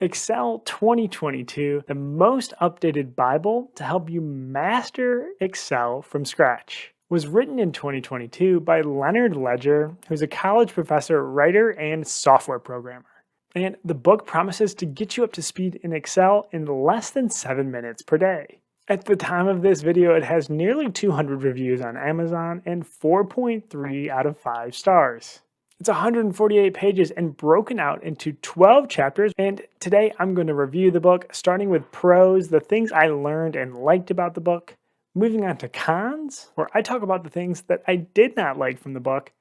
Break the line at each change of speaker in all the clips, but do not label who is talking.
Excel 2022, the most updated Bible to help you master Excel from scratch, was written in 2022 by Leonard Ledger, who's a college professor, writer, and software programmer. And the book promises to get you up to speed in Excel in less than 7 minutes per day. At the time of this video, it has nearly 200 reviews on Amazon and 4.3 out of 5 stars. It's 148 pages and broken out into 12 chapters, and today I'm going to review the book, starting with pros, the things I learned and liked about the book, moving on to cons, where I talk about the things that I did not like from the book,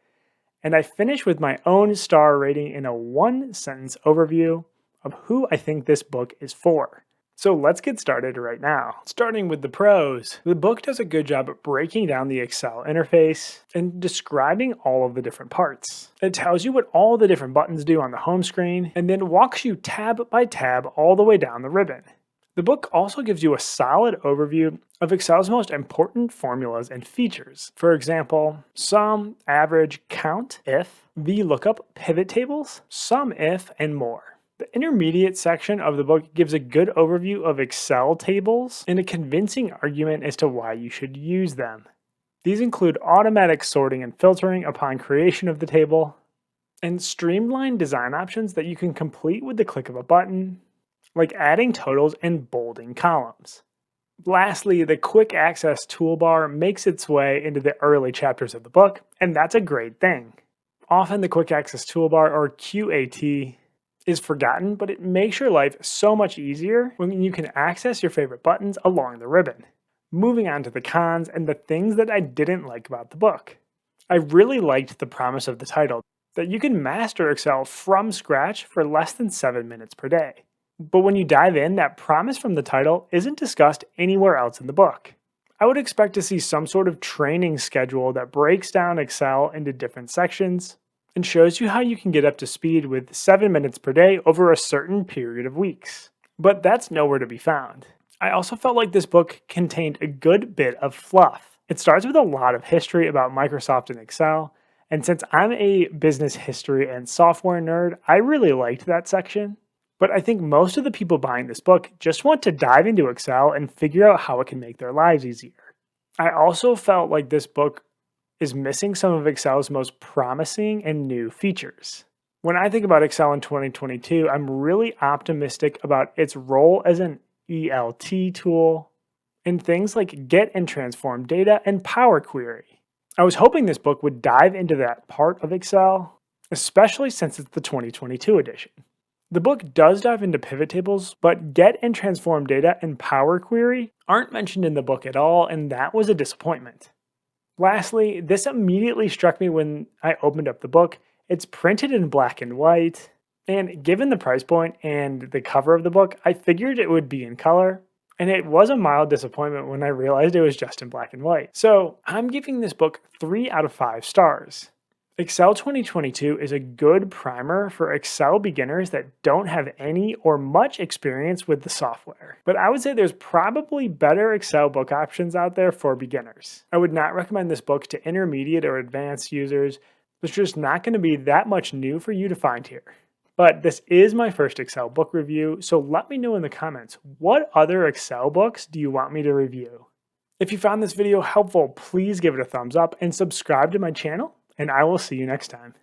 and I finish with my own star rating in a one-sentence overview of who I think this book is for. So let's get started right now. Starting with the pros, the book does a good job at breaking down the Excel interface and describing all of the different parts. It tells you what all the different buttons do on the home screen and then walks you tab by tab all the way down the ribbon. The book also gives you a solid overview of Excel's most important formulas and features. For example, sum, average, count, if, VLOOKUP, pivot tables, SUMIF, and more. The intermediate section of the book gives a good overview of Excel tables and a convincing argument as to why you should use them. These include automatic sorting and filtering upon creation of the table, and streamlined design options that you can complete with the click of a button, like adding totals and bolding columns. Lastly, the quick access toolbar makes its way into the early chapters of the book, and that's a great thing. Often the quick access toolbar, or QAT, is forgotten, but it makes your life so much easier when you can access your favorite buttons along the ribbon. Moving on to the cons and the things that I didn't like about the book. I really liked the promise of the title, that you can master Excel from scratch for less than 7 minutes per day. But when you dive in, that promise from the title isn't discussed anywhere else in the book. I would expect to see some sort of training schedule that breaks down Excel into different sections and shows you how you can get up to speed with 7 minutes per day over a certain period of weeks. But that's nowhere to be found. I also felt like this book contained a good bit of fluff. It starts with a lot of history about Microsoft and Excel, and since I'm a business history and software nerd, I really liked that section. But I think most of the people buying this book just want to dive into Excel and figure out how it can make their lives easier. I also felt like this book is missing some of Excel's most promising and new features. When I think about Excel in 2022, I'm really optimistic about its role as an ELT tool and things like get and transform data and Power Query. I was hoping this book would dive into that part of Excel, especially since it's the 2022 edition. The book does dive into pivot tables, but get and transform data and Power Query aren't mentioned in the book at all, and that was a disappointment. Lastly, this immediately struck me when I opened up the book. It's printed in black and white, and given the price point and the cover of the book, I figured it would be in color, and it was a mild disappointment when I realized it was just in black and white. So I'm giving this book 3 out of 5 stars. Excel 2022 is a good primer for Excel beginners that don't have any or much experience with the software. But I would say there's probably better Excel book options out there for beginners. I would not recommend this book to intermediate or advanced users. There's just not going to be that much new for you to find here. But this is my first Excel book review, so let me know in the comments, what other Excel books do you want me to review? If you found this video helpful, please give it a thumbs up and subscribe to my channel, and I will see you next time.